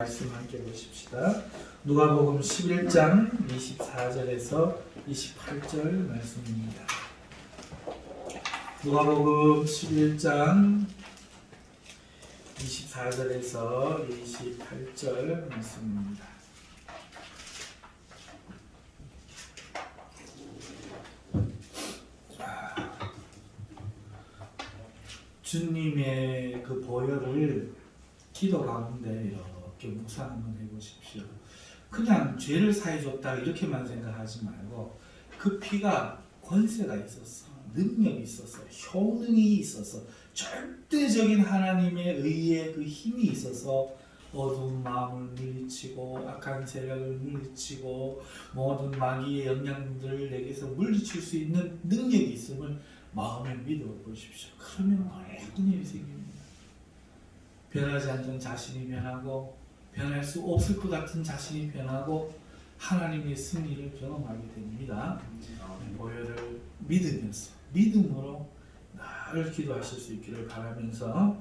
말씀 함께 보십시다. 누가복음 11장 24절에서 28절 말씀입니다. 누가복음 11장 24절에서 28절 말씀입니다. 주님의 그 보혈을 기도 가운데 이렇게 묵상 한번 해보십시오. 그냥 죄를 사해줬다 이렇게만 생각하지 말고 그 피가 권세가 있었어, 능력이 있었어, 효능이 있었어, 절대적인 하나님의 의의 그 힘이 있어서 어두운 마음을 물리치고 악한 세력을 물리치고 모든 마귀의 영향들을 내게서 물리칠 수 있는 능력이 있음을 마음에 믿어 보십시오. 그러면 놀라운 일이 생깁니다. 변하지 않던 자신이 변하고 변할 수 없을 것 같은 자신이 변하고 하나님의 승리를 경험하게 됩니다. 보혈을 믿으면서 믿음으로 늘 기도하실 수 있기를 바라면서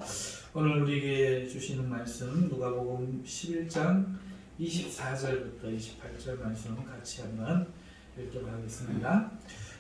오늘 우리에게 주시는 말씀 누가복음 11장 24절부터 28절 말씀 같이 한번 읽도록 하겠습니다.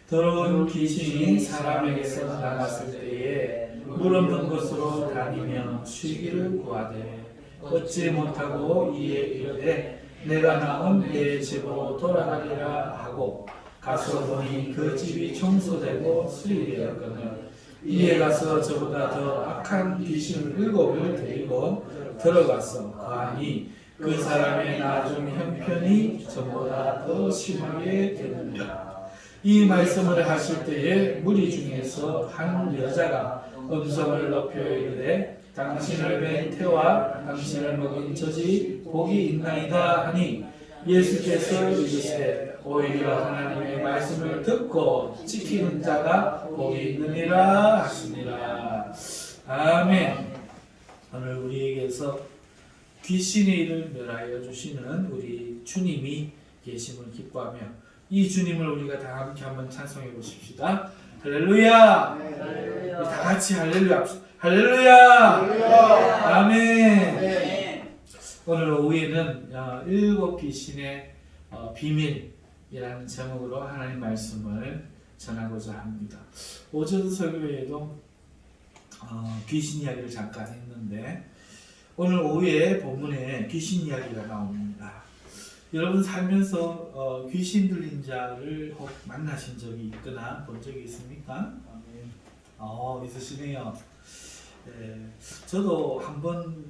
더러운 귀신이 사람에게서 나갔을 때에 물 없는 곳으로 다니며 쉬기를 구하되 얻지 못하고 이에 이르되 내가 나온 내 집으로 돌아가리라 하고 가서 보니 그 집이 청소되고 수리되었거늘 이에 가서 저보다 더 악한 귀신 7을 데리고 들어가서 거하니 그 사람의 나중 형편이 전보다 더 심하게 되느니라. 이 말씀을 하실 때에 무리 중에서 한 여자가 음성을 높여 이르되 당신을 뵌 태와 당신을 먹인 젖이 복이 있나이다 하니 예수께서 이르시되 오히려 하나님의 말씀을 듣고 지키는 자가 복이 있느니라 하시니라. 아멘. 오늘 우리에게서 귀신의 일을 멸하여 주시는 우리 주님이 계심을 기뻐하며 이 주님을 우리가 다 함께 한번 찬송해 보십시다. 할렐루야! 할렐루야. 다 같이 할렐루야 합시다. 할렐루야! 할렐루야. 아멘. 네. 오늘 오후에는 7 귀신의 비밀이라는 제목으로 하나님 말씀을 전하고자 합니다. 오전 설교에도 귀신 이야기를 잠깐 했는데 오늘 오후에 본문에 귀신 이야기가 나옵니다. 여러분 살면서 귀신 들린 자를 혹 만나신 적이 있거나 본 적이 있습니까? 있으시네요. 네, 저도 한번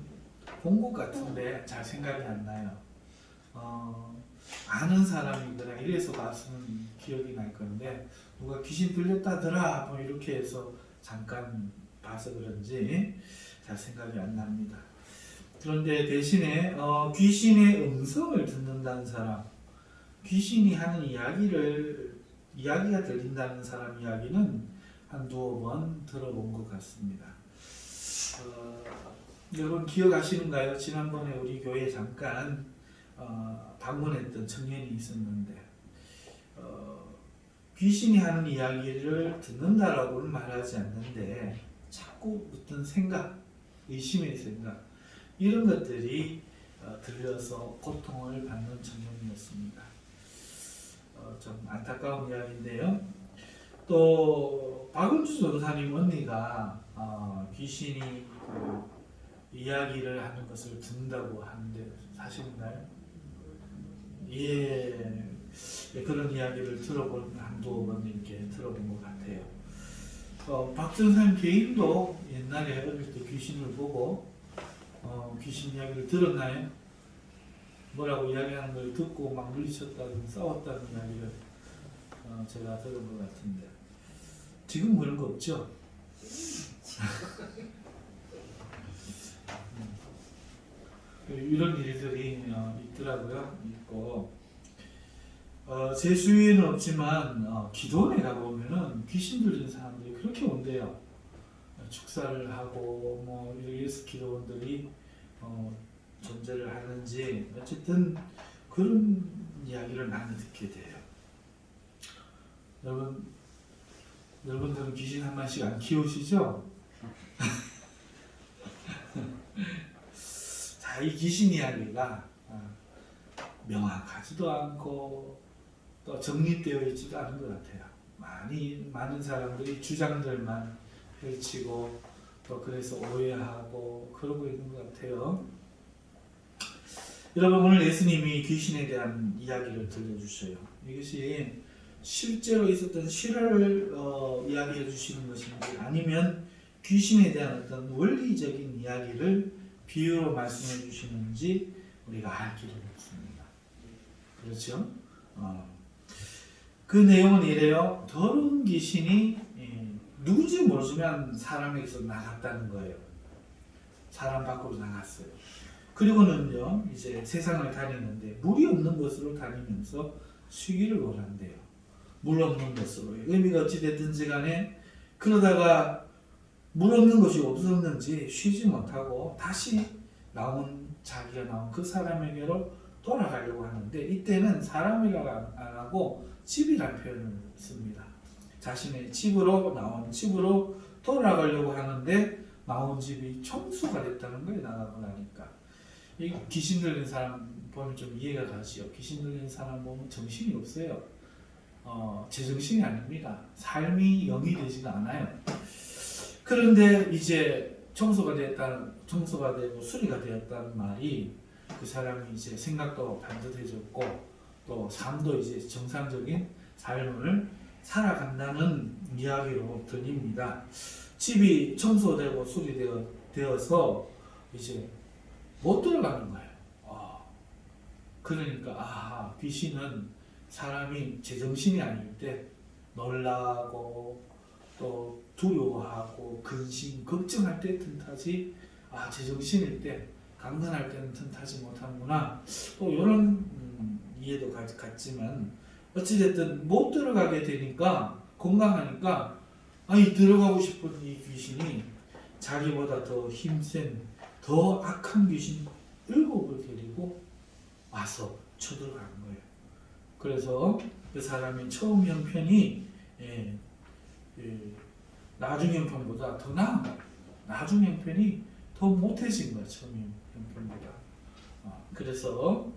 본 것 같은데 잘 생각이 안 나요. 아는 사람이거나 이래서 봤으면 기억이 날 건데 누가 귀신 들렸다더라 뭐 이렇게 해서 잠깐 봐서 그런지 잘 생각이 안 납니다. 그런데 대신에 귀신의 음성을 듣는다는 사람, 귀신이 하는 이야기가 들린다는 사람 이야기는 한두 번 들어본 것 같습니다. 여러분 기억하시는가요? 지난번에 우리 교회에 잠깐 방문했던 청년이 있었는데 귀신이 하는 이야기를 듣는다라고는 말하지 않는데 자꾸 어떤 생각, 의심의 생각 이런 것들이 들려서 고통을 받는 청년이었습니다. 좀 안타까운 이야기인데요. 또 박은주 전사님 언니가 귀신이 이야기를 하는 것을 듣는다고 하는데 사실인가요? 예, 그런 이야기를 들어본 한두 번 이렇게 들어본 것 같아요. 박 전사님 개인도 옛날에 어릴 때 귀신을 보고 귀신 이야기를 들었나요? 뭐라고 이야기하는 걸 듣고 막 물리쳤다는 싸웠다는 이야기를 제가 들은 것 같은데 지금 그런 거 없죠? 이런 일들이 있더라고요. 있고 제 주위에는 없지만 기도원에 가보면은 귀신 들린 사람들이 그렇게 온대요. 축사를 하고 뭐 이래서 기도원들이 존재를 하는지 어쨌든 그런 이야기를 많이 듣게 돼요. 여러분들은 귀신 한 마씩 안 키우시죠? 자, 이 귀신 이야기가 명확하지도 않고 또 정립되어 있지도 않은 것 같아요. 많은 사람들이 주장들만 펼치고 또 그래서 오해하고 그러고 있는 것 같아요. 여러분, 오늘 예수님이 귀신에 대한 이야기를 들려주셔요. 이것이 실제로 있었던 실화를 이야기해 주시는 것인지 아니면 귀신에 대한 어떤 원리적인 이야기를 비유로 말씀해 주시는지 우리가 알 길은 없습니다. 그렇죠? 그 내용은 이래요. 더러운 귀신이 누군지 모르지만 사람에게서 나갔다는 거예요. 사람 밖으로 나갔어요. 그리고는요, 이제 세상을 다니는데 물이 없는 곳으로 다니면서 쉬기를 원한대요. 물 없는 곳으로. 의미가 어찌됐든지 간에 그러다가 물 없는 곳이 없었는지 쉬지 못하고 다시 자기가 나온 그 사람에게로 돌아가려고 하는데, 이때는 사람이라고 안 하고 집이라는 표현을 씁니다. 자신의 집으로 나온 집으로 돌아가려고 하는데 나온 집이 청수가 됐다는 거예요. 나가고 나니까. 이 귀신 들린 사람 보면 좀 이해가 가시죠. 귀신 들린 사람 보면 정신이 없어요. 제정신이 아닙니다. 삶이 영이 되지가 않아요. 그런데 이제 청소가 되고 수리가 되었다는 말이 그 사람이 이제 생각도 반듯해졌고 또 삶도 이제 정상적인 삶을 살아간다는 이야기로 들립니다. 집이 청소되고 수리되어서 이제 못 들어가는 거예요. 그러니까 귀신은 사람이 제정신이 아닐 때 놀라고 또 두려워하고 근심, 걱정할 때 틈타지 제정신일 때 강건할 때는 틈타지 못하는구나. 또 이런 이해도 같지만 어찌됐든 못 들어가게 되니까 건강하니까 들어가고 싶은 이 귀신이 자기보다 더 힘센 더 악한 귀신 7을 데리고 와서 쳐들어가는 거예요. 그래서 그 사람이 처음 형편이 나중 형편보다 더 나은 거예요. 나중 형편이 더 못해진 거예요. 처음 형편보다. 그래서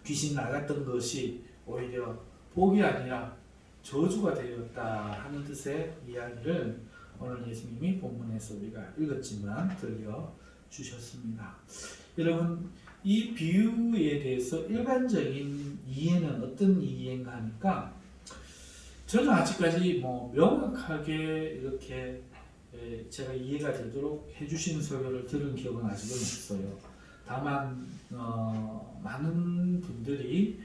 귀신 나갔던 것이 오히려 복이 아니라 저주가 되었다 하는 뜻의 이야기를 오늘 예수님이 본문에서 우리가 읽었지만 들려주셨습니다. 여러분, 이 비유에 대해서 일반적인 이해는 어떤 이해인가 하니까 저는 아직까지 명확하게 이렇게 제가 이해가 되도록 해주시는 설교를 들은 기억은 아직은 없어요. 다만 많은 분들이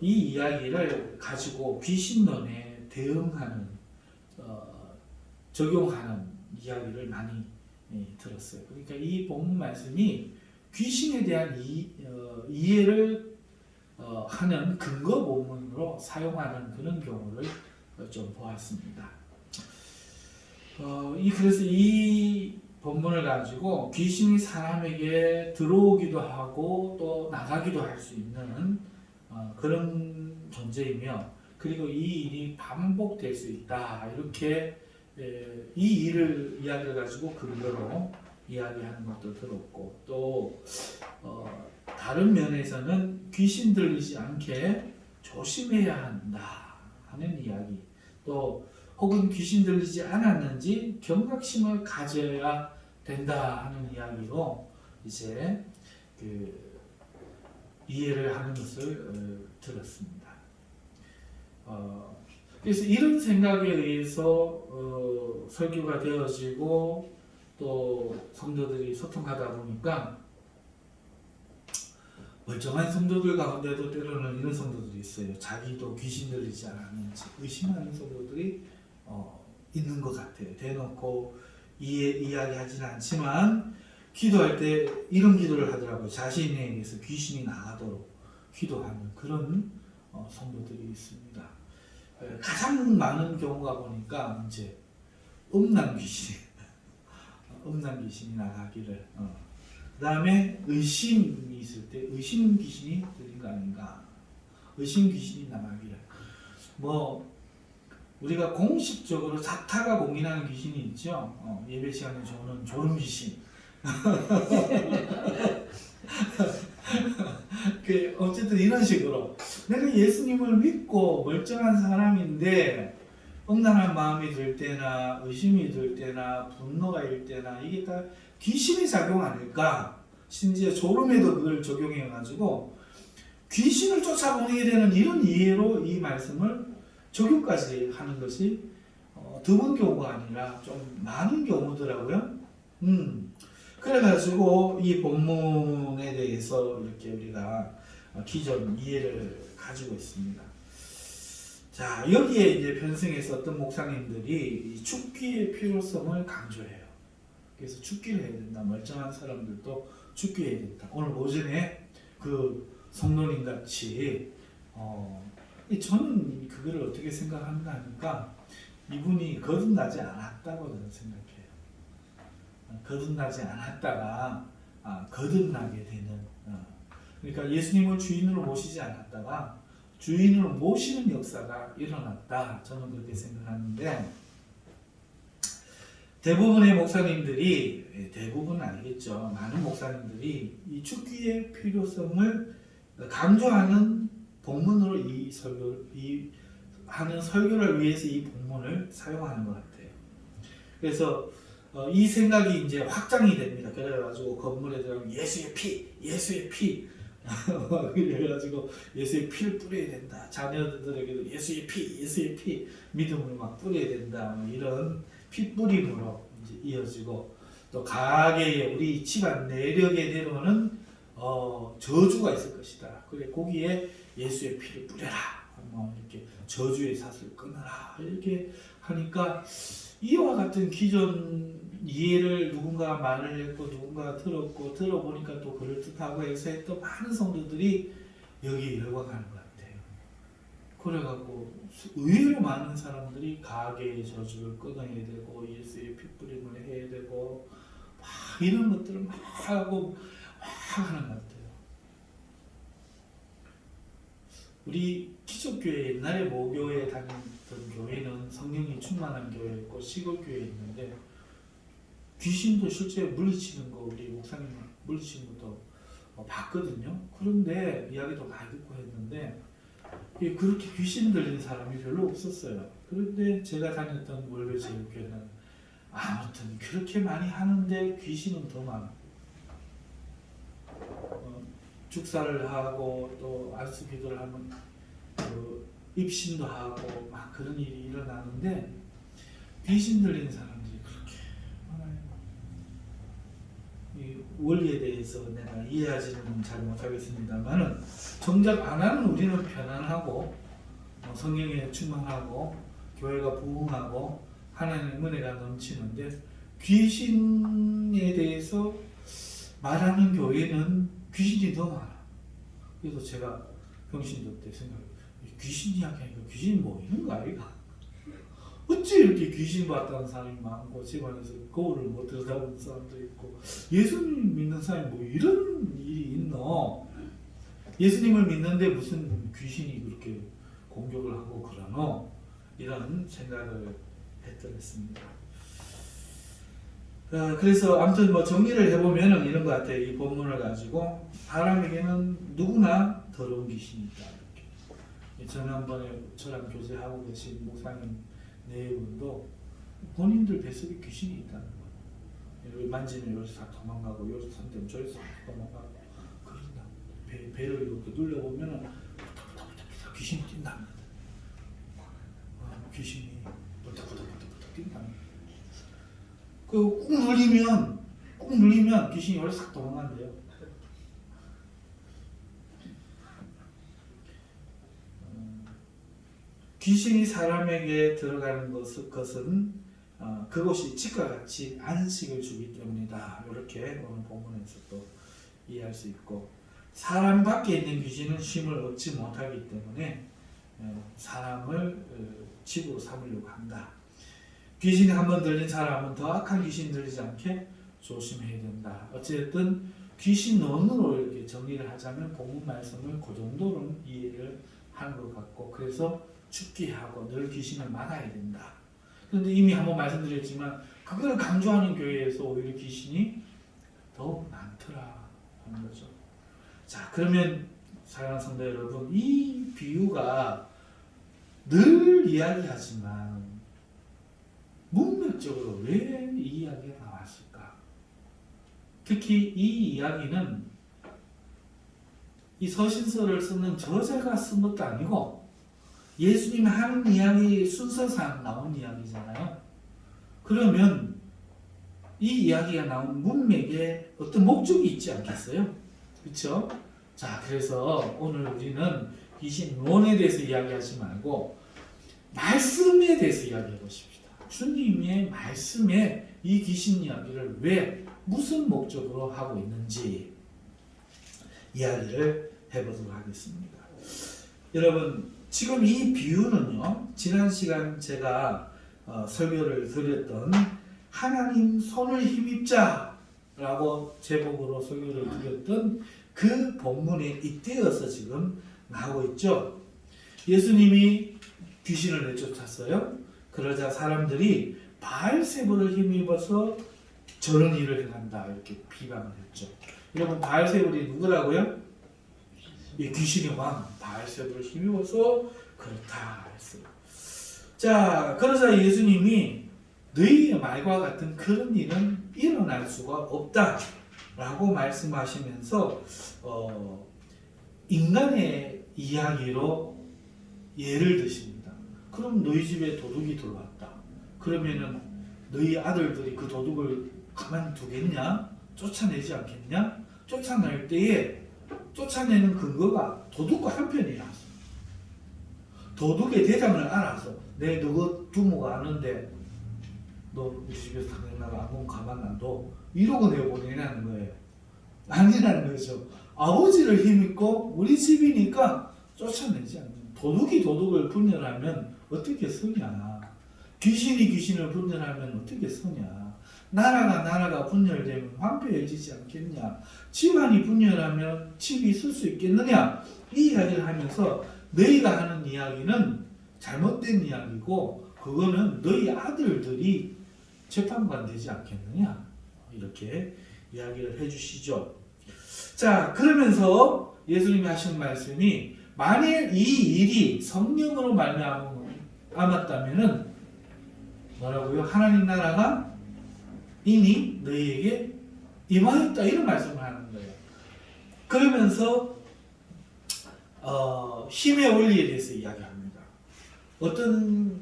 이 이야기를 가지고 귀신론에 대응하는 적용하는 이야기를 많이 들었어요. 그러니까 이 본문 말씀이 귀신에 대한 이해를 하는 근거 본문으로 사용하는 그런 경우를 좀 보았습니다. 그래서 이 본문을 가지고 귀신이 사람에게 들어오기도 하고 또 나가기도 할 수 있는 그런 존재이며, 그리고 이 일이 반복될 수 있다, 이렇게 이 이야기를 가지고 근거로 이야기하는 것도 들었고, 또 다른 면에서는 귀신 들리지 않게 조심해야 한다 하는 이야기, 또 혹은 귀신 들리지 않았는지 경각심을 가져야 된다 하는 이야기로 이제 이해를 하는 것을 들었습니다. 그래서 이런 생각에 의해서 설교가 되어지고 또 성도들이 소통하다 보니까 멀쩡한 성도들 가운데도 때로는 이런 성도들이 있어요. 자기도 귀신 들리지 않았는지 의심하는 성도들이 있는 것 같아요. 대놓고 이야기하지는 않지만 기도할 때 이런 기도를 하더라고요. 자신에게서 귀신이 나가도록 기도하는 그런 성도들이 있습니다. 가장 많은 경우가 보니까 이제 음란 귀신이 나가기를, 그 다음에 의심이 있을 때 의심 귀신이 들린 거 아닌가, 의심 귀신이 나가기를. 우리가 공식적으로 사타가 공인하는 귀신이 있죠. 예배 시간에 오는 졸음 귀신, 어쨌든 이런 식으로 내가 예수님을 믿고 멀쩡한 사람인데 억울한 마음이 들 때나 의심이 들 때나 분노가 일 때나 이게 다 귀신의 작용 아닐까? 심지어 졸음에도 그걸 적용해 가지고 귀신을 쫓아보내게 되는 이런 이해로 이 말씀을 적용까지 하는 것이 드문 경우가 아니라 좀 많은 경우더라고요. 그래가지고 이 본문에 대해서 이렇게 우리가 기존 이해를 가지고 있습니다. 자, 여기에 이제 편승에서 어떤 목사님들이 이 죽기의 필요성을 강조해요. 그래서 죽기를 해야 된다. 멀쩡한 사람들도 죽기해야 된다. 오늘 오전에 그 성도님 같이 저는 그거를 어떻게 생각하는가 하니까 이분이 거듭나지 않았다고 저는 생각해요. 거듭나지 않았다가 거듭나게 되는 그러니까 예수님을 주인으로 모시지 않았다가 주인으로 모시는 역사가 일어났다. 저는 그렇게 생각하는데 대부분의 목사님들이 대부분은 아니겠죠. 많은 목사님들이 이 죽기의 필요성을 강조하는 본문으로 하는 설교를 위해서 이 본문을 사용하는 것 같아요. 그래서 이 생각이 이제 확장이 됩니다. 그래가지고 건물에 들어가면 예수의 피, 예수의 피. 그래가지고 예수의 피를 뿌려야 된다. 자녀들에게도 예수의 피, 예수의 피 믿음을 막 뿌려야 된다. 이런 피 뿌림으로 이제 이어지고 또 가게에 우리 집안 내력에 내려오는 저주가 있을 것이다. 그래 거기에 예수의 피를 뿌려라. 이렇게 저주의 삿을 끊어라. 이렇게 하니까 이와 같은 기존 이해를 누군가 말을 했고 누군가 들었고 들어보니까 또 그럴듯하고 해서 또 많은 성도들이 여기에 열광하는 것 같아요. 그래갖고 의외로 많은 사람들이 가게의 저주를 끊어야 되고 예수의 핏부림을 해야 되고 막 이런 것들을 막 하고 막 하는 것 같아요. 우리 기독교회 옛날에 모교에 다녔던 교회는 성령이 충만한 교회였고 시골교회에 있는데 귀신도 실제 물리치는 거 우리 목사님 물리치는 것도 봤거든요. 그런데 이야기도 많이 듣고 했는데 그렇게 귀신 들린 사람이 별로 없었어요. 그런데 제가 다녔던 월요제일교회는 아무튼 그렇게 많이 하는데 귀신은 더 많아. 축사를 하고 또 안수기도를 하면 입신도 하고 막 그런 일이 일어나는데 귀신 들린 사람들이 그렇게 많아요. 이 원리에 대해서 내가 이해하지는 잘 못하겠습니다만은 정작 안 하는 우리는 편안하고 성령에 충만하고 교회가 부흥하고 하나님의 은혜가 넘치는데 귀신에 대해서 말하는 교회는 귀신이 더 많아. 그래서 제가 병신도 때 생각해요. 귀신 이야기하니까 귀신이 뭐 이런 거 아이가? 어찌 이렇게 귀신 봤다는 사람이 많고 집안에서 거울을 못 들여다보는 사람도 있고 예수님 믿는 사람이 뭐 이런 일이 있노? 예수님을 믿는데 무슨 귀신이 그렇게 공격을 하고 그러노? 이런 생각을 했더랬습니다. 그래서 아무튼 뭐 정리를 해보면 이런 것 같아요. 이 본문을 가지고 사람에게는 누구나 더러운 귀신이 있다. 이렇게. 지난번에 저랑 교제하고 계신 목사님 네 분도 본인들 뱃속에 귀신이 있다는 거예요. 만지면 여기서 다 도망가고 여기서 손대면 저기서 도망가고 그런다. 배를 이렇게 눌러보면 귀신이 뛴답니다. 귀신이 부탁부탁 뛴답니다. 꾹 눌리면 귀신이 여기서 싹 도망간대요. 귀신이 사람에게 들어가는 것은 그것이 집과 같이 안식을 주기 때문이다. 이렇게 오늘 본문에서 또 이해할 수 있고 사람 밖에 있는 귀신은 쉼을 얻지 못하기 때문에 사람을 집으로 삼으려고 한다. 귀신이 한번 들린 사람은 더 악한 귀신 들리지 않게 조심해야 된다. 어쨌든 귀신론으로 이렇게 정리를 하자면 본문 말씀을 그 정도로는 이해를 하는 것 같고 그래서 죽게 하고 늘 귀신을 막아야 된다. 그런데 이미 한번 말씀드렸지만 그걸 강조하는 교회에서 오히려 귀신이 더 많더라 하는 거죠. 자, 그러면 사랑하는 성도 여러분, 이 비유가 늘 이야기하지만 문맥적으로 왜 이 이야기가 나왔을까? 특히 이 이야기는 이 서신서를 쓰는 저자가 쓴 것도 아니고 예수님이 하는 이야기 순서상 나온 이야기잖아요. 그러면 이 이야기가 나온 문맥에 어떤 목적이 있지 않겠어요? 그렇죠? 자, 그래서 오늘 우리는 귀신론에 대해서 이야기하지 말고 말씀에 대해서 이야기해 보십시다. 주님의 말씀에 이 귀신 이야기를 왜 무슨 목적으로 하고 있는지 이야기를 해보도록 하겠습니다. 여러분, 지금 이 비유는요, 지난 시간 제가 설교를 드렸던 하나님 손을 힘입자 라고 제목으로 설교를 드렸던 그 본문에 잇대어서 지금 나오고 있죠. 예수님이 귀신을 내쫓았어요. 그러자 사람들이 바알세불을 힘입어서 저런 일을 행한다 이렇게 비방을 했죠. 여러분, 바알세불이 누구라고요? 이 귀신의 왕 바알세불을 힘입어서 그렇다 했어요. 자, 그러자 예수님이 너희의 말과 같은 그런 일은 일어날 수가 없다 라고 말씀하시면서 인간의 이야기로 예를 드십니다. 그럼 너희 집에 도둑이 들어왔다. 그러면은 너희 아들들이 그 도둑을 가만히 두겠냐? 쫓아내지 않겠냐? 쫓아낼 때에 쫓아내는 근거가 도둑과 한편이라서, 도둑의 대장을 알아서 내 너가 두모가 아는데 너 우리 집에서 당장 나가 안 보면 가만 안 둬 이러고 내보내냐는 거예요. 아니라는 거죠. 아버지를 힘입고 우리 집이니까 쫓아내지 않는, 도둑이 도둑을 분열하면 어떻게 서냐? 귀신이 귀신을 분열하면 어떻게 서냐? 나라가 분열되면 황폐해지지 않겠냐? 집안이 분열하면 집이 있을 수 있겠느냐? 이 이야기를 하면서 너희가 하는 이야기는 잘못된 이야기고 그거는 너희 아들들이 재판관 되지 않겠느냐? 이렇게 이야기를 해주시죠. 자, 그러면서 예수님이 하신 말씀이 만일 이 일이 성령으로 말미암았다면은 뭐라고요? 하나님 나라가 이미 너희에게 임하였다 이런 말씀을 하는 거예요. 그러면서 힘의 원리에 대해서 이야기합니다. 어떤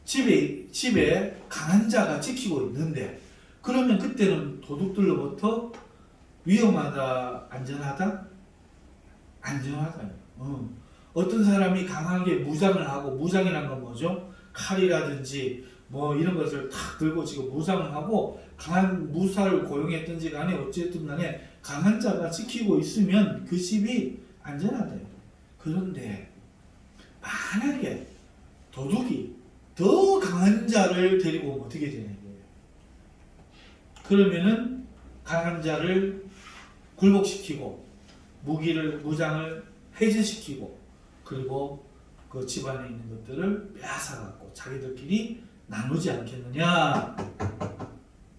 집에 강한 자가 지키고 있는데 그러면 그때는 도둑들로부터 위험하다, 안전하다? 안전하다. 어떤 사람이 강하게 무장을 하고, 무장이란 건 뭐죠? 칼이라든지 뭐 이런 것을 탁 들고 지금 무장을 하고 강한 무사를 고용했든지 간에 어쨌든 간에 강한 자가 지키고 있으면 그 집이 안전하다. 그런데 만약에 도둑이 더 강한 자를 데리고 오면 어떻게 되는 거예요? 그러면은 강한 자를 굴복시키고 무장을 해제시키고 그리고 그 집안에 있는 것들을 빼앗아갖고 자기들끼리 나누지 않겠느냐,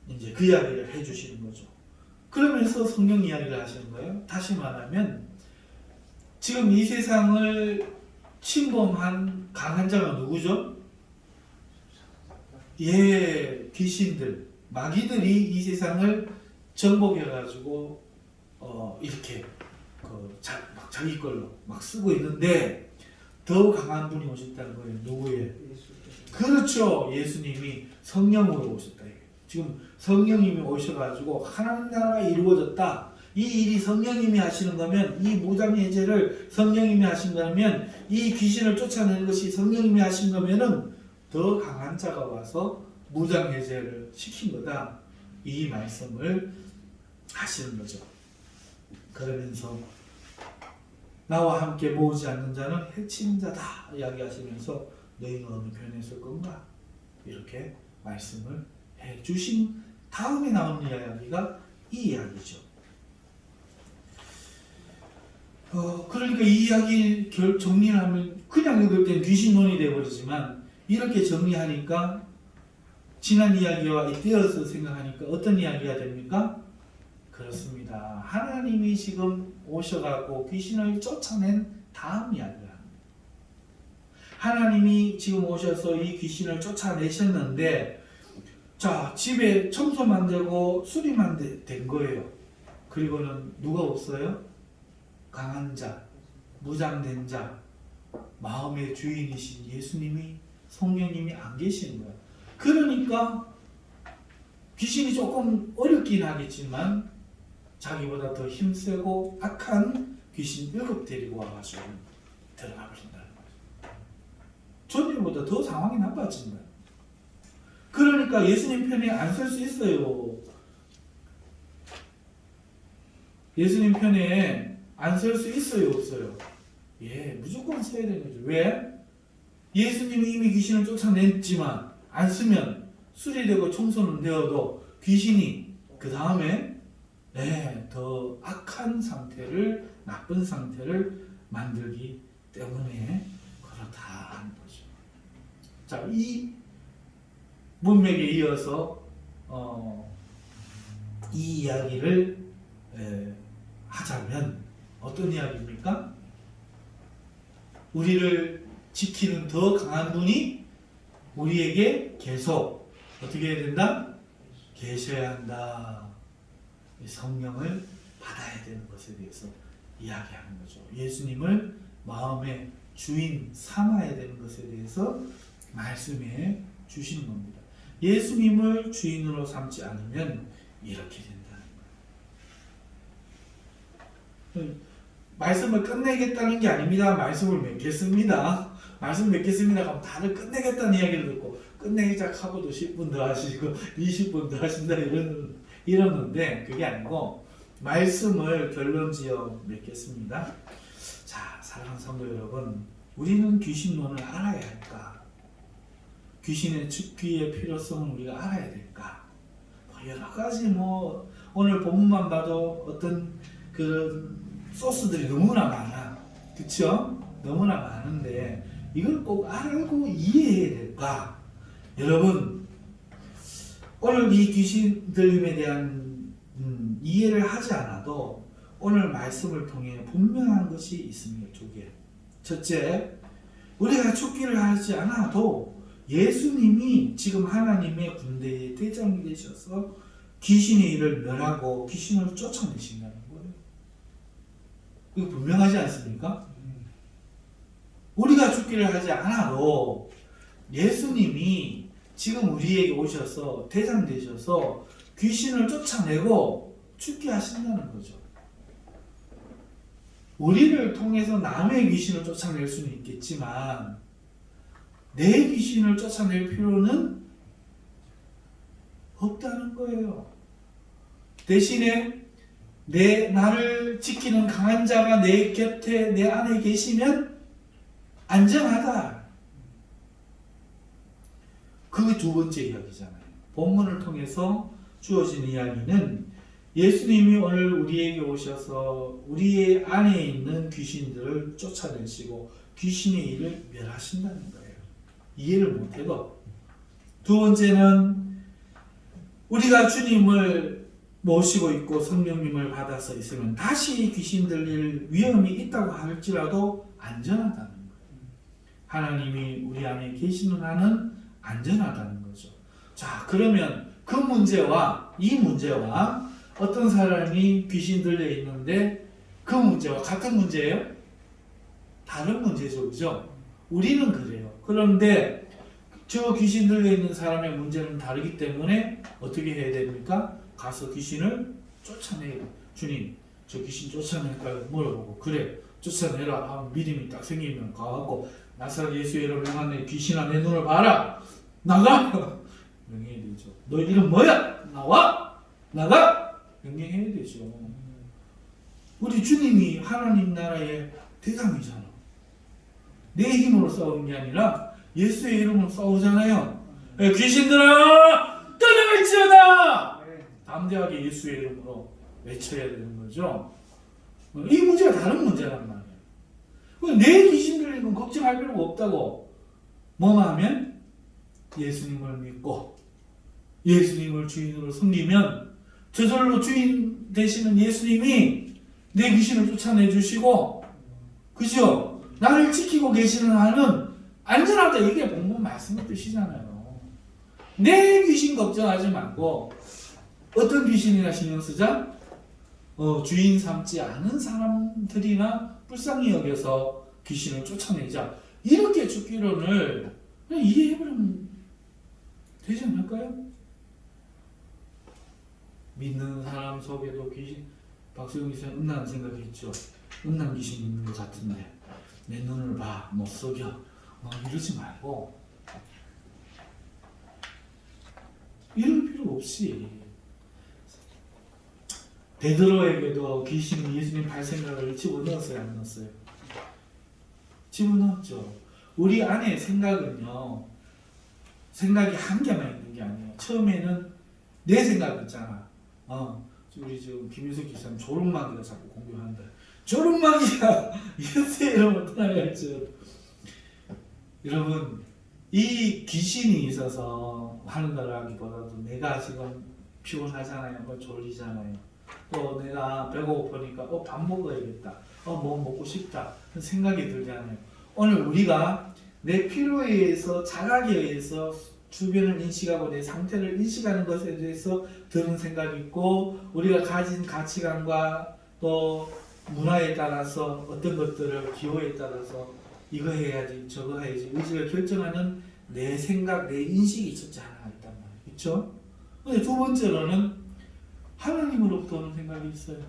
이제 그 이야기를 해주시는 거죠. 그러면서 성경 이야기를 하시는 거예요. 다시 말하면 지금 이 세상을 침범한 강한 자가 누구죠? 예, 귀신들, 마귀들이 이 세상을 정복해가지고 이렇게 자기 걸로 막 쓰고 있는데 더 강한 분이 오셨다는 거예요. 누구예요? 그렇죠. 예수님이 성령으로 오셨다. 지금 성령님이 오셔가지고 하나님 나라가 이루어졌다. 이 일이 성령님이 하시는 거면, 이 무장 해제를 성령님이 하신 거면, 이 귀신을 쫓아내는 것이 성령님이 하신 거면은 더 강한 자가 와서 무장 해제를 시킨 거다. 이 말씀을 하시는 거죠. 그러면서 나와 함께 모으지 않는 자는 해치는 자다 이야기하시면서 너희는 어느 편에 설 건가? 이렇게 말씀을 해주신 다음에 나오는 이야기가 이 이야기죠. 그러니까 이 이야기 정리를 하면 그냥 읽을 땐 귀신론이 되어버리지만 이렇게 정리하니까 지난 이야기와 띄어서 생각하니까 어떤 이야기가 됩니까? 그렇습니다. 하나님이 지금 오셔갖고 귀신을 쫓아낸 다음 이야기를 합니다. 하나님이 지금 오셔서 이 귀신을 쫓아내셨는데, 자, 집에 청소만 되고 수리만 된 거예요. 그리고는 누가 없어요? 강한 자, 무장된 자, 마음의 주인이신 예수님이, 성령님이 안 계시는 거예요. 그러니까 귀신이 조금 어렵긴 하겠지만 자기보다 더 힘세고 악한 귀신 7 데리고 와가지고 들어가 버린다는 거죠. 전에보다 더 상황이 나빠진 거예요. 그러니까 예수님 편에 안 설 수 있어요. 예수님 편에 안 설 수 있어요, 없어요? 예, 무조건 서야 되는 거죠. 왜? 예수님이 이미 귀신을 쫓아냈지만 안 쓰면 수리되고 청소는 되어도 귀신이 그 다음에 더 악한 상태를, 나쁜 상태를 만들기 때문에 그렇다는 거죠. 자, 이 문맥에 이어서 이 이야기를 하자면 어떤 이야기입니까? 우리를 지키는 더 강한 분이 우리에게 계속 어떻게 해야 된다? 계셔야 한다. 성령을 받아야 되는 것에 대해서 이야기하는 거죠. 예수님을 마음의 주인 삼아야 되는 것에 대해서 말씀해 주시는 겁니다. 예수님을 주인으로 삼지 않으면 이렇게 된다는 거예요. 말씀을 끝내겠다는 게 아닙니다. 말씀을 맺겠습니다. 말씀 맺겠습니다. 그럼 다들 끝내겠다는 이야기를 듣고 끝내자 하고도 10분 더 하시고 20분 더 하신다 이러는데 그게 아니고 말씀을 결론지어 맺겠습니다. 자, 사랑하는 성도 여러분, 우리는 귀신론을 알아야 할까? 귀신의 죽기의 필요성을 우리가 알아야 될까? 여러 가지 오늘 본문만 봐도 어떤 그런 소스들이 너무나 많아. 그쵸? 너무나 많은데 이걸 꼭 알고 이해해야 될까? 여러분, 오늘 이 귀신 들림에 대한 이해를 하지 않아도 오늘 말씀을 통해 분명한 것이 있습니다. 두 개. 첫째, 우리가 죽기를 하지 않아도 예수님이 지금 하나님의 군대의 대장이 되셔서 귀신의 일을 멸하고 귀신을 쫓아내신다는 거예요. 이거 분명하지 않습니까? 우리가 죽기를 하지 않아도 예수님이 지금 우리에게 오셔서 대장 되셔서 귀신을 쫓아내고 죽게 하신다는 거죠. 우리를 통해서 남의 귀신을 쫓아낼 수는 있겠지만 내 귀신을 쫓아낼 필요는 없다는 거예요. 대신에 나를 지키는 강한 자가 내 곁에, 내 안에 계시면 안전하다. 그게 두 번째 이야기잖아요. 본문을 통해서 주어진 이야기는 예수님이 오늘 우리에게 오셔서 우리의 안에 있는 귀신들을 쫓아내시고 귀신의 일을 멸하신다는 거예요. 이해를 못해도. 두 번째는 우리가 주님을 모시고 있고 성령님을 받아서 있으면 다시 귀신 들릴 위험이 있다고 할지라도 안전하다는 거예요. 하나님이 우리 안에 계시는 한은 안전하다는 거죠. 자, 그러면 그 문제와 이 문제와 어떤 사람이 귀신 들려 있는데 그 문제와 같은 문제예요? 다른 문제죠, 그죠? 우리는 그래요. 그런데 저 귀신 들려 있는 사람의 문제는 다르기 때문에 어떻게 해야 됩니까? 가서 귀신을 쫓아내요. 주님, 저 귀신 쫓아낼까요? 물어보고, 그래, 쫓아내라 하면 믿음이 딱 생기면 가갖고 나사렛 예수의 이름을 명하네, 귀신아 내 눈을 봐라, 나가! 명해야 되죠. 너 이름 뭐야? 나와! 나가! 명령해야 되죠. 우리 주님이 하나님 나라의 대장이잖아. 내 힘으로 싸우는 게 아니라 예수의 이름으로 싸우잖아요. 귀신들아 떠나갈지어다! 담대하게 예수의 이름으로 외쳐야 되는 거죠. 이 문제가 다른 문제란 말이에요. 내 귀신 들리는 건 걱정할 필요가 없다고. 뭐만 하면 예수님을 믿고 예수님을 주인으로 섬기면 저절로 주인 되시는 예수님이 내 귀신을 쫓아내 주시고, 그죠? 나를 지키고 계시는 한은 안전하다. 이게 본문 말씀의 뜻이잖아요. 내 귀신 걱정하지 말고 어떤 귀신이나 신경 쓰자? 주인 삼지 않은 사람들이나 불쌍히 여겨서 귀신을 쫓아내자. 이렇게 죽기론을 그냥 이해해버리면 되지 않을까요? 믿는 사람 속에도 귀신, 박수영 기사는 음란한 생각이 있죠. 음란 귀신 있는 것 같은데 내 눈을 봐, 못 속여, 이러지 말고 이럴 필요 없이. 베드로에게도 귀신이 예수님 발 생각을 집어넣었어요, 안 넣었어요? 집어넣었죠. 우리 안에 생각은요, 생각이 한 개만 있는 게 아니에요. 처음에는 내 생각 있잖아. 우리 지금 김윤석 기사님 조롱마귀가 자꾸 공격한다. 조롱마귀야! 이렇게 이러면 어떡하겠죠. 여러분, 이 귀신이 있어서 하는 거라기보다도 내가 지금 피곤하잖아요. 졸리잖아요. 또 내가 배고프니까 밥 먹어야겠다. 뭐 먹고 싶다. 생각이 들잖아요. 오늘 우리가 내 필요에 의해서, 자각에 의해서 주변을 인식하고 내 상태를 인식하는 것에 대해서 드는 생각이 있고, 우리가 가진 가치관과 또 문화에 따라서 어떤 것들을 기호에 따라서 이거 해야지 저거 해야지 의지를 결정하는 내 생각, 내 인식이 첫째 하나가 있단 말이에요. 그렇죠? 근데 두 번째로는 하나님으로부터 오는 생각이 있어요.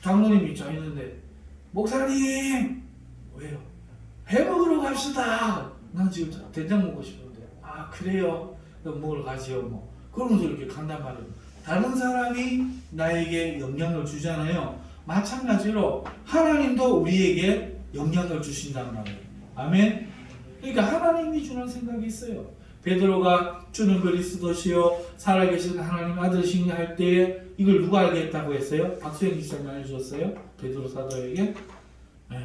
장로님이 저 있는데, 목사님! 왜요? 회 먹으러 갑시다! 난 지금 된장 먹고 싶은데. 아, 그래요? 그럼 먹으러 가지요, 뭐. 그러면서 이렇게 간단 말이에요. 다른 사람이 나에게 영향을 주잖아요. 마찬가지로 하나님도 우리에게 영향을 주신단 말이에요. 아멘? 그러니까 하나님이 주는 생각이 있어요. 베드로가 주는 그리스도시요 살아계신 하나님 아들이시니 할 때에 이걸 누가 알겠다고 했어요? 박수영 기사님 알려주셨어요? 베드로 사도에게? 네.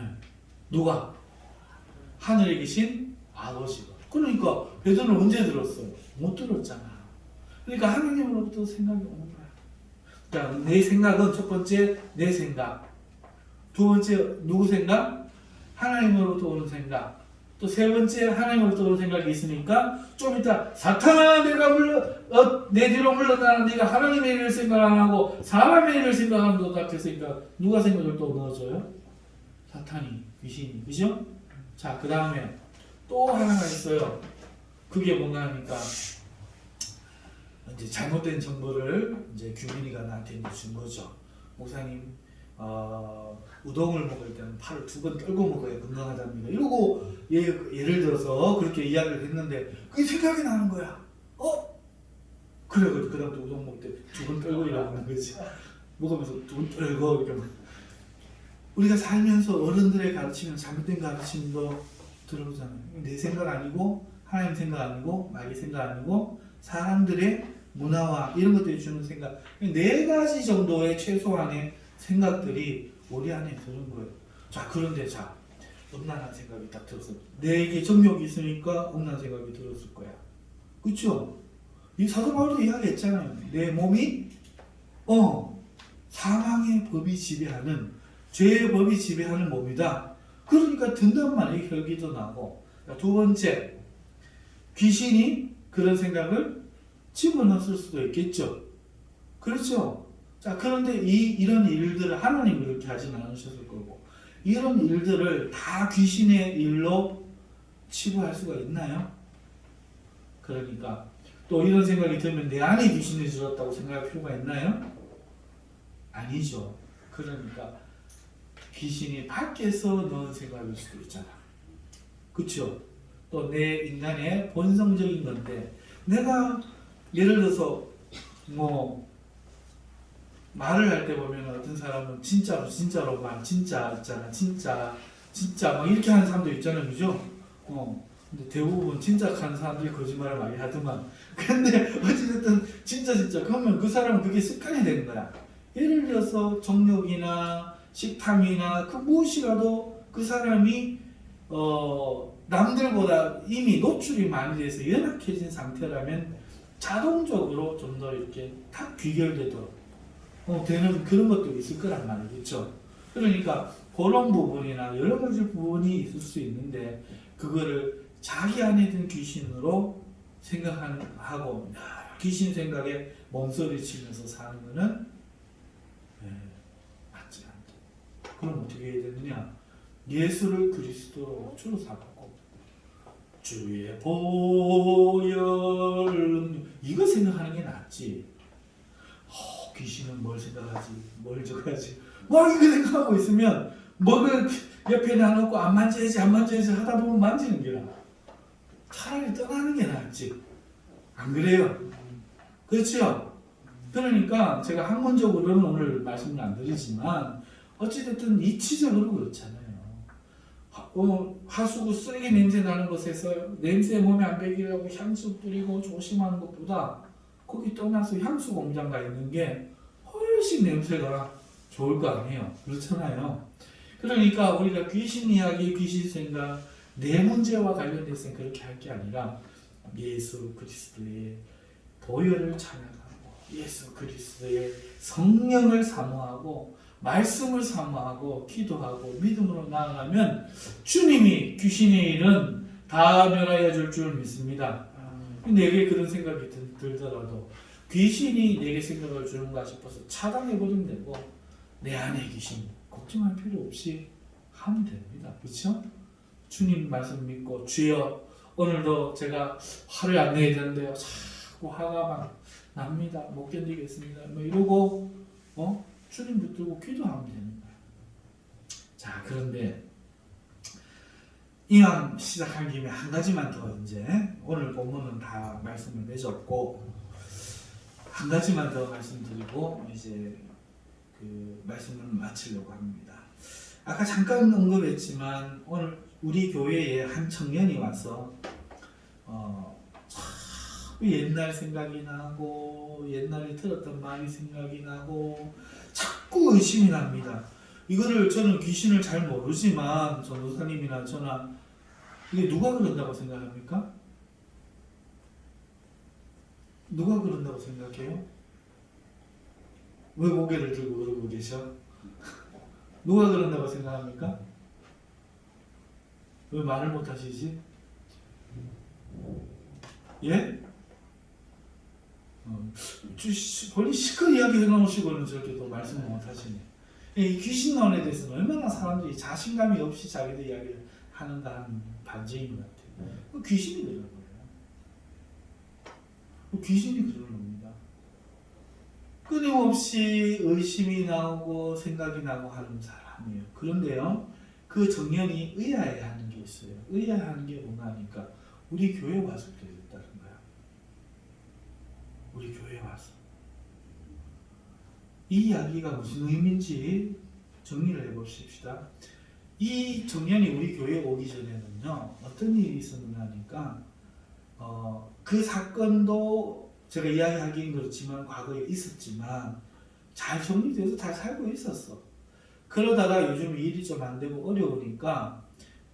누가? 하늘에 계신 아버지가. 그러니까 베드로는 언제 들었어요? 못 들었잖아. 그러니까 하나님으로부터 생각이 오는 거야. 그러니까 내 생각은 첫 번째 내 생각, 두 번째 누구 생각? 하나님으로부터 오는 생각. 또 세 번째 하나님으로부터 오는 생각이 있으니까 좀 이따 사탄아 내가 내 뒤로 물러나라. 네가 하나님의 일을 생각 안 하고 사람의 일을 생각하는 것 같았으니까 누가 생각을 또 넣어줘요? 사탄이, 귀신이, 그죠? 자, 그 다음에 또 하나가 있어요. 그게 뭔가 하니까 이제 잘못된 정보를 이제 규민이가 나한테 이제 준 거죠. 목사님, 우동을 먹을 때는 팔을 2번 떨고 먹어야 건강하답니다. 이러고 예를 들어서 그렇게 이야기를 했는데 그게 생각이 나는 거야. 그래, 그다음부터 우동 먹을 때 2번 떨고 일어나는 거지. 먹으면서 2번 떨고 이렇게. 우리가 살면서 어른들의 가르치면 잘못된 가르침도 들어오잖아요. 내 생각 아니고 하나님 생각 아니고 마귀 생각 아니고 사람들의 문화와 이런 것들이 주는 생각, 4가지 정도의 최소한의 생각들이 우리 안에 드는 거예요. 자, 그런데 음란한 생각이 딱 들었어. 내게 정욕이 있으니까 음란한 생각이 들었을 거야. 그렇죠? 이 사도 바울도 이야기했잖아요. 내 몸이 사망의 법이 지배하는, 죄의 법이 지배하는 몸이다. 그러니까 든단 말이에요. 혈기도 나고. 두 번째, 귀신이 그런 생각을 집어넣었을 수도 있겠죠. 그렇죠? 자, 그런데 이런 일들을 하나님이 그렇게 하진 않으셨을 거고, 이런 일들을 다 귀신의 일로 치부할 수가 있나요? 그러니까 또 이런 생각이 들면 내 안에 귀신이 들었다고 생각할 필요가 있나요? 아니죠. 그러니까 귀신이 밖에서 넣은 생각일 수도 있잖아. 그렇죠? 또 내 인간의 본성적인 건데, 내가 예를 들어서 말을 할 때 보면 어떤 사람은 진짜로 막 진짜 있잖아. 진짜 막 이렇게 하는 사람도 있잖아요. 그죠? 근데 대부분 진짜 하는 사람들이 거짓말을 많이 하더만. 근데 어찌됐든 진짜 그러면 그 사람은 그게 습관이 되는 거야. 예를 들어서 정욕이나 식탐이나 그 무엇이라도 그 사람이 남들보다 이미 노출이 많이 돼서 연약해진 상태라면 자동적으로 좀 더 이렇게 탁 귀결되도록 되는 그런 것도 있을 거란 말이겠죠. 그러니까 그런 부분이나 여러 가지 부분이 있을 수 있는데 그거를 자기 안에 든 귀신으로 생각하고 귀신 생각에 몸서리치면서 사는 거는 맞지 않다. 그럼 어떻게 해야 되느냐? 예수를 그리스도로 주로 삼고 주의 보혈 이거 생각하는 게 낫지. 귀신은 뭘 생각하지? 뭘 저거하지? 뭐 이거 생각하고 있으면 뭐를 옆에 놔놓고 안 만져야지 하다 보면 만지는 게 나아. 차라리 떠나는 게 낫지. 안 그래요? 그렇죠? 그러니까 제가 학문적으로는 오늘 말씀을 안 드리지만 어찌됐든 이치적으로 그렇잖아요. 하수구 쓰레기 냄새 나는 곳에서 냄새 몸에 안 배기라고 향수 뿌리고 조심하는 것보다 거기 떠나서 향수 공장 가 있는 게 훨씬 냄새가 좋을 거 아니에요. 그렇잖아요. 그러니까 우리가 귀신 이야기, 귀신 생각, 내 문제와 관련돼서는 그렇게 할 게 아니라 예수 그리스도의 보혈을 찬양하고 예수 그리스도의 성령을 사모하고 말씀을 사모하고 기도하고 믿음으로 나아가면 주님이 귀신의 일은 다 멸하여 줄 줄 믿습니다. 내게 그런 생각이 들더라도 귀신이 내게 생각을 주는가 싶어서 차단해버리면 되고 내 안에 귀신 걱정할 필요 없이 하면 됩니다. 그렇죠? 주님 말씀 믿고 주여 오늘도 제가 화를 안 내야 되는데요. 자꾸 화가 막 납니다. 못 견디겠습니다. 뭐 이러고 주님 붙들고 기도하면 되는 거예요. 자, 그런데 이왕 시작한 김에 한 가지만 더 이제 오늘 본문은 다 말씀을 내줬고 한 가지만 더 말씀드리고 이제 그 말씀을 마치려고 합니다. 아까 잠깐 언급했지만 오늘 우리 교회에 한 청년이 와서 참 옛날 생각이 나고 옛날에 들었던 말이 생각이 나고 자꾸 의심이 납니다. 이거를 저는 귀신을 잘 모르지만 전도사님이나 저나 이게 누가 그런다고 생각합니까? 누가 그런다고 생각해요? 왜 고개를 들고 그러고 계셔? 누가 그런다고 생각합니까? 왜 말을 못 하시지? 예? 본인 시커 이야기 해놓으시고는 저렇게 또 말씀을 못 하시네. 이 귀신 나온에 대해서는 얼마나 사람들이 자신감이 없이 자기들 이야기를 하는가 하는 반증인 것 같아요. 귀신이 그런 거예요. 귀신이 그런 겁니다. 끊임없이 의심이 나오고 생각이 나고 하는 사람이에요. 그런데요, 그 청년이 의아해하는 게 있어요. 의아해하는 게 뭔가 하니까 우리 교회 와서 그랬다는 거야. 우리 교회 와서. 이 이야기가 무슨 의미인지 정리를 해보십시다. 이 청년이 우리 교회에 오기 전에는요, 어떤 일이 있었느냐 하니까 그 사건도 제가 이야기하기는 그렇지만 과거에 있었지만 잘 정리돼서 잘 살고 있었어. 그러다가 요즘 일이 좀 안 되고 어려우니까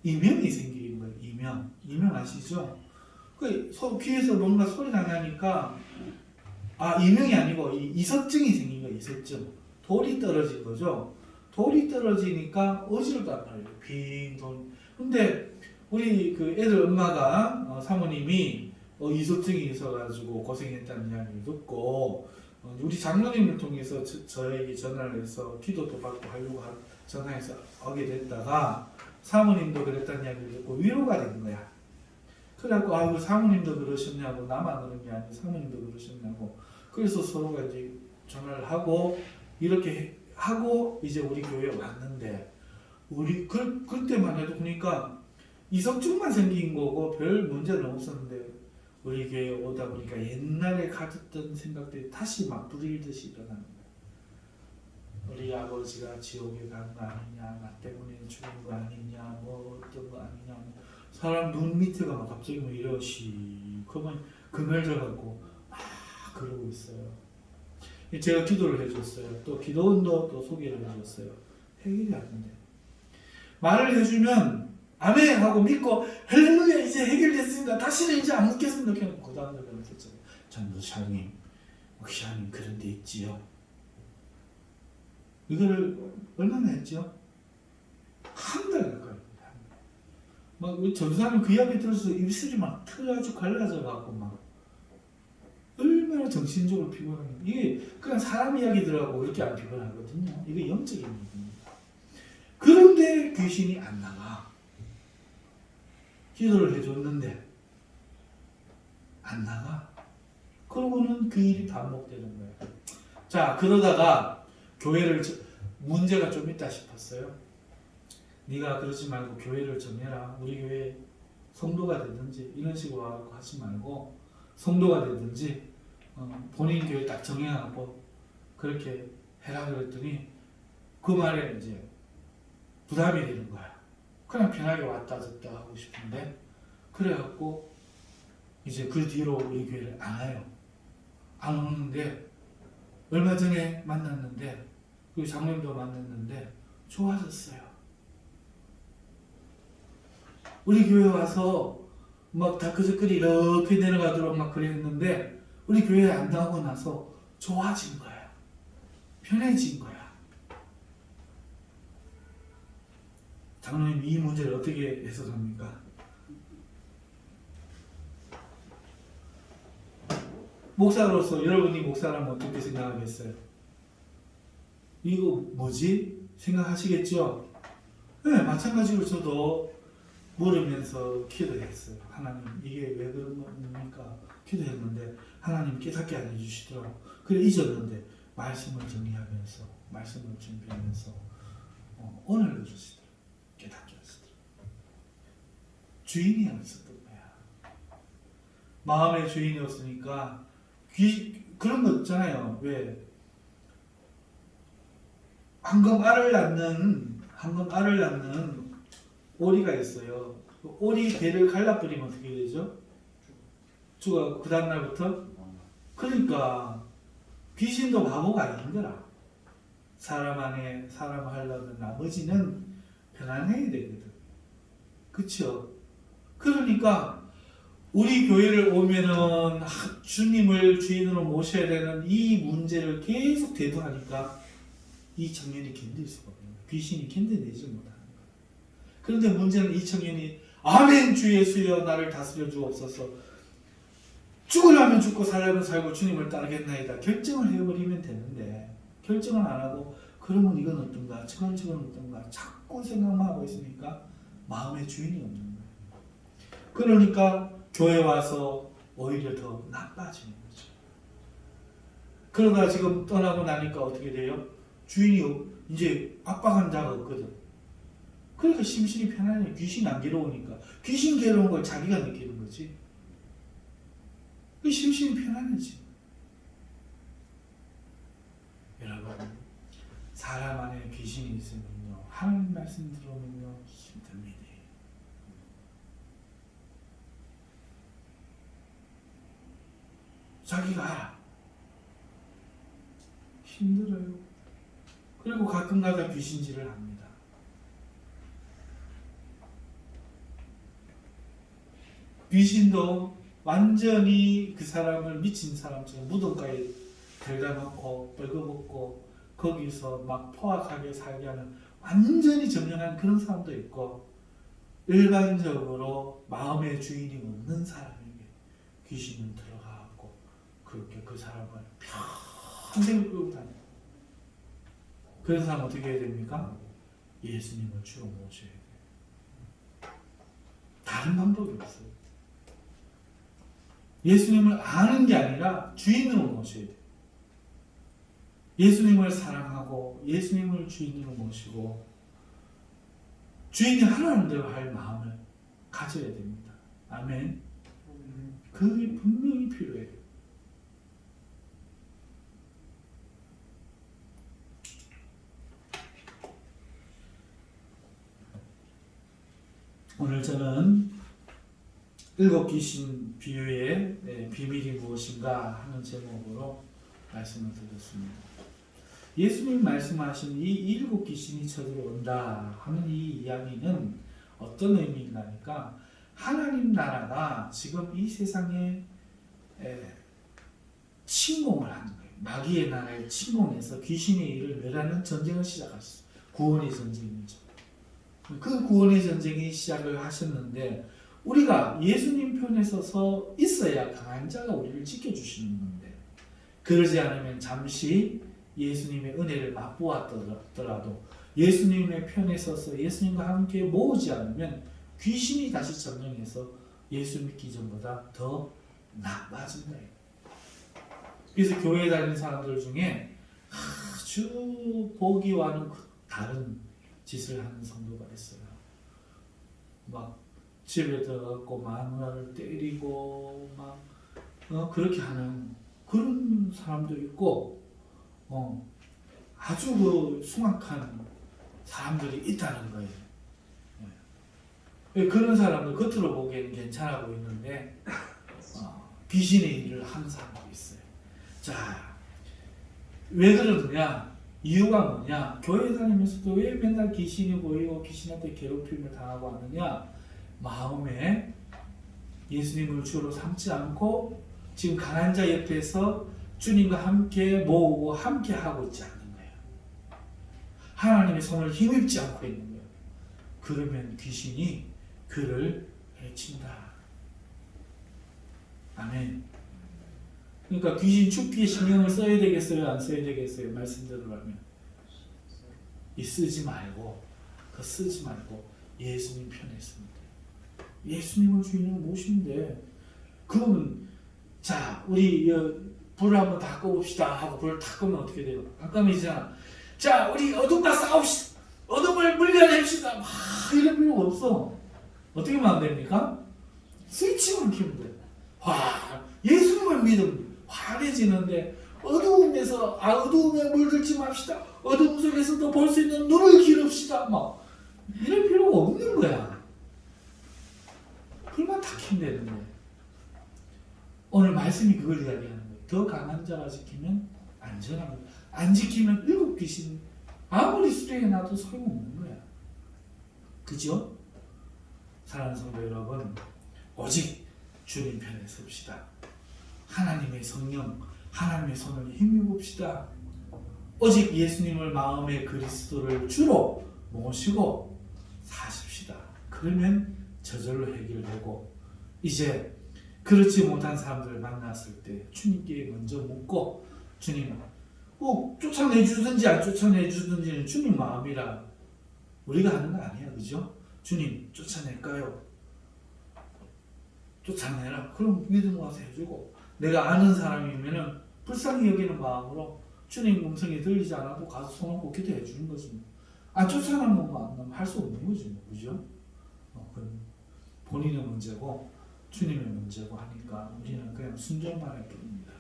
이명이 생긴 거예요. 이명 아시죠? 그 귀에서 뭔가 소리가 나니까 이명이 아니고 이석증이 생긴 거예요. 이석증. 돌이 떨어진 거죠. 돌이 떨어지니까 어지럽단 말이에요. 빈 돌. 근데 우리 그 애들 엄마가 사모님이 이석증이 있어가지고 고생했다는 이야기를 듣고 우리 장로님을 통해서 저에게 전화를 해서 기도도 받고 하려고 전화해서 오게 됐다가 사모님도 그랬다는 이야기를 듣고 위로가 된 거야. 그래갖고 사모님도 그러셨냐고 나만 그런 게 아니고 사모님도 그러셨냐고 그래서 서로가 이제 전화를 하고 이렇게 하고 이제 우리 교회에 왔는데 우리 그때만 해도 그러니까 이석증만 생긴 거고 별 문제는 없었는데 우리 교회에 오다 보니까 옛날에 가졌던 생각들이 다시 막 불일듯이 일어나는 거예요. 우리 아버지가 지옥에 간 거 아니냐, 나 때문에 죽은 거 아니냐, 뭐 어떤 거 아니냐, 사람 눈 밑에가 막 갑자기 뭐 이러시, 그러면 그늘져갖고 막 그러고 있어요. 제가 기도를 해줬어요. 또 기도원도 또 소개를 해줬어요. 해결이 안 돼. 말을 해주면 아멘 하고 믿고 할렐루야 이제 해결됐습니다. 다시는 이제 안 묻겠습니다. 그냥 그 다음날 그랬잖아요. 전도사님, 목사님 그런 데 있지요. 이거를 얼마나 했죠? 한 달 가까이. 막 전도사님 그 이야기 들어서 입술이 막 틀어가지고 갈라져 갖고 막 얼마나 정신적으로 피곤해요. 이게 그냥 사람 이야기들하고 그렇게 안 피곤하거든요. 이게 영적인 일입니다. 그런데 귀신이 안 나가. 기도를 해줬는데 안 나가. 그러고는 그 일이 반복되는 거예요. 자, 그러다가 교회를 문제가 좀 있다 싶었어요. 네가 그러지 말고 교회를 정해라. 우리 교회 성도가 되든지 이런 식으로 하지 말고 성도가 되든지 본인 교회 딱 정해갖고 그렇게 해라 그랬더니 그 말에 이제 부담이 되는 거야. 그냥 편하게 왔다 갔다 하고 싶은데 그래갖고 이제 그 뒤로 우리 교회를 안 와요. 안 오는데 얼마 전에 만났는데 그 장로님도 만났는데 좋아졌어요. 우리 교회 와서 막 다크서클이 이렇게 내려가도록 막 그랬는데 우리 교회에 안 나오고 나서 좋아진 거야. 편해진 거야. 장로님 이 문제를 어떻게 해석합니까? 목사로서 여러분이 목사라면 어떻게 생각하겠어요? 이거 뭐지? 생각하시겠죠? 네, 마찬가지로 저도 물으면서 기도했어요. 하나님 이게 왜 그런 겁니까? 기도했는데 하나님 깨닫게 안 해주시더라고. 그래 잊었는데 말씀을 정리하면서 말씀을 준비하면서 오늘 그러시더라고. 깨닫게 하시더라고. 주인이 없었던 거야. 마음의 주인이 없으니까 그런 거 있잖아요. 왜 황금 알을 낳는 오리가 있어요. 오리 배를 갈라버리면 어떻게 되죠? 죽어. 그 다음날부터? 그러니까 귀신도 바보가 아닌 거라. 사람 하려면 나머지는 편안해야 되거든. 그쵸? 그러니까 우리 교회를 오면은 주님을 주인으로 모셔야 되는 이 문제를 계속 대두하니까 이 청년이 견딜 수가 없는 거예요. 귀신이 견뎌내지 못하는 거예요. 그런데 문제는 이 청년이 아멘 주 예수여 나를 다스려 주옵소서. 죽으려면 죽고 살려면 살고 주님을 따르겠나이다. 결정을 해버리면 되는데 결정을 안 하고 그러면 이건 어떤가 저건 어떤가 자꾸 생각만 하고 있으니까 마음의 주인이 없는 거예요. 그러니까 교회 와서 오히려 더 나빠지는 거죠. 그러다 지금 떠나고 나니까 어떻게 돼요? 주인이 이제 압박한 자가 없거든. 그러니까 심신이 편안해. 귀신 안 괴로우니까. 귀신 괴로운 걸 자기가 느끼는 거지. 그 심신이 편안해지. 여러분, 사람 안에 귀신이 있으면요, 하나님 말씀 들어오면요, 힘듭니다. 자기가 알아. 힘들어요. 그리고 가끔가다 귀신질을 합니다. 귀신도 완전히 그 사람을 미친 사람처럼 무덤가에 들다 놓고 벌거벗고 거기서 막 포악하게 살게 하는 완전히 점령한 그런 사람도 있고, 일반적으로 마음의 주인이 없는 사람에게 귀신은 들어가고 그렇게 그 사람을 평생 끌고 다녀요. 그런 사람 어떻게 해야 됩니까? 예수님을 주로 모셔야 돼요. 다른 방법이 없어요. 예수님을 아는 게 아니라 주인으로 모셔야 돼요. 예수님을 사랑하고 예수님을 주인으로 모시고 주인이 하나님 대로 할 마음을 가져야 됩니다. 아멘. 그게 분명히 필요해요. 오늘 저는 일곱 귀신 비유의 비밀이 무엇인가 하는 제목으로 말씀을 드렸습니다. 예수님 말씀하신 이 일곱 귀신이 쳐들어온다 하는 이 이야기는 어떤 의미인가니까 하나님 나라가 지금 이 세상에 침공을 하는 거예요. 마귀의 나라에 침공해서 귀신의 일을 멸하는 전쟁을 시작하셨어요. 구원의 전쟁이죠. 그 구원의 전쟁이 시작을 하셨는데 우리가 예수님 편에 서서 있어야 강한 자가 우리를 지켜주시는 건데 그러지 않으면 잠시 예수님의 은혜를 맛보았더라도 예수님의 편에 서서 예수님과 함께 모으지 않으면 귀신이 다시 점령해서 예수 믿기 전보다 더 나빠진 거예요. 그래서 교회 다니는 사람들 중에 아주 보기와는 다른 짓을 하는 성도가 있어요. 막 집에 들어가고 마누라를 때리고 막 그렇게 하는 그런 사람도 있고 아주 그 숭악한 사람들이 있다는 거예요. 그런 사람들 겉으로 보기에는 괜찮아 보이는데 귀신의 일을 하는 사람도 있어요. 자, 왜 그러느냐? 이유가 뭐냐? 교회 다니면서도 왜 맨날 귀신이 보이고 귀신한테 괴롭힘을 당하고 하느냐? 마음에 예수님을 주로 삼지 않고 지금 강한 자 옆에서 주님과 함께 모으고 함께 하고 있지 않는 거예요. 하나님의 손을 힘입지 않고 있는 거예요. 그러면 귀신이 그를 해친다. 아멘. 그러니까 귀신 죽기에 신경을 써야 되겠어요? 안 써야 되겠어요? 말씀대로라면 쓰지 말고 예수님 편에 있습니다. 예수님을 주인으로 모시는데 그러면 자 우리 불을 한번 다 꺼봅시다 하고 불을 다 끄면 어떻게 돼요? 깜깜해지잖아. 자 우리 어둠과 싸웁시다. 어둠을 물려냅시다. 막 이럴 필요가 없어. 어떻게 하면 안 됩니까? 스위치만 키면 돼. 예수님을 믿으면 환해지는데 어두움에 물들지 맙시다. 어두움 속에서도 볼 수 있는 눈을 기릅시다. 막 이럴 필요가 없는 거야. 불만 다 켜면 되는 거야. 오늘 말씀이 그걸 이야기하는 거예요. 더 강한 자가 지키면 안전한 거야. 안 지키면 일곱 귀신 아무리 수리해놔도 소용없는 거야. 그죠? 사랑하는 성도 여러분, 오직 주님 편에 섭시다. 하나님의 성령, 하나님의 손을 힘입읍시다. 오직 예수님을 마음의 그리스도를 주로 모시고 사십시다. 그러면 저절로 해결되고 이제 그렇지 못한 사람들을 만났을 때 주님께 먼저 묻고 주님 쫓아내주든지 안 쫓아내주든지는 주님 마음이라 우리가 하는 거 아니야. 그죠? 주님 쫓아낼까요? 쫓아내라. 그럼 믿음 와서 해주고 내가 아는 사람이면은 불쌍히 여기는 마음으로 주님 음성이 들리지 않아도 가서 손 얹고 기도해 주는 거지. 안 쫓아내는 것만 할 수 없는 거지. 그죠? 그건 본인의 문제고 주님의 문제고 하니까 우리는 그냥 순종만 할 뿐입니다.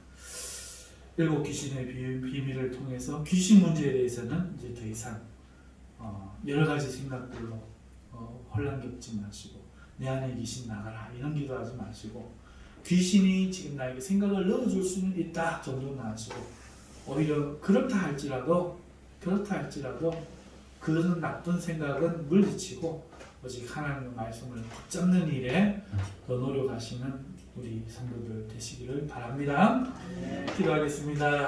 일곱 귀신의 비밀을 통해서 귀신 문제에 대해서는 이제 더 이상 여러 가지 생각들로 혼란 겪지 마시고 내 안에 귀신 나가라 이런 기도하지 마시고 귀신이 지금 나에게 생각을 넣어줄 수는 있다 정도는 아시고 오히려 그렇다 할지라도 그런 나쁜 생각은 물리치고 오직 하나님의 말씀을 붙잡는 일에 더 노력하시는 우리 성도들 되시기를 바랍니다. 기도하겠습니다.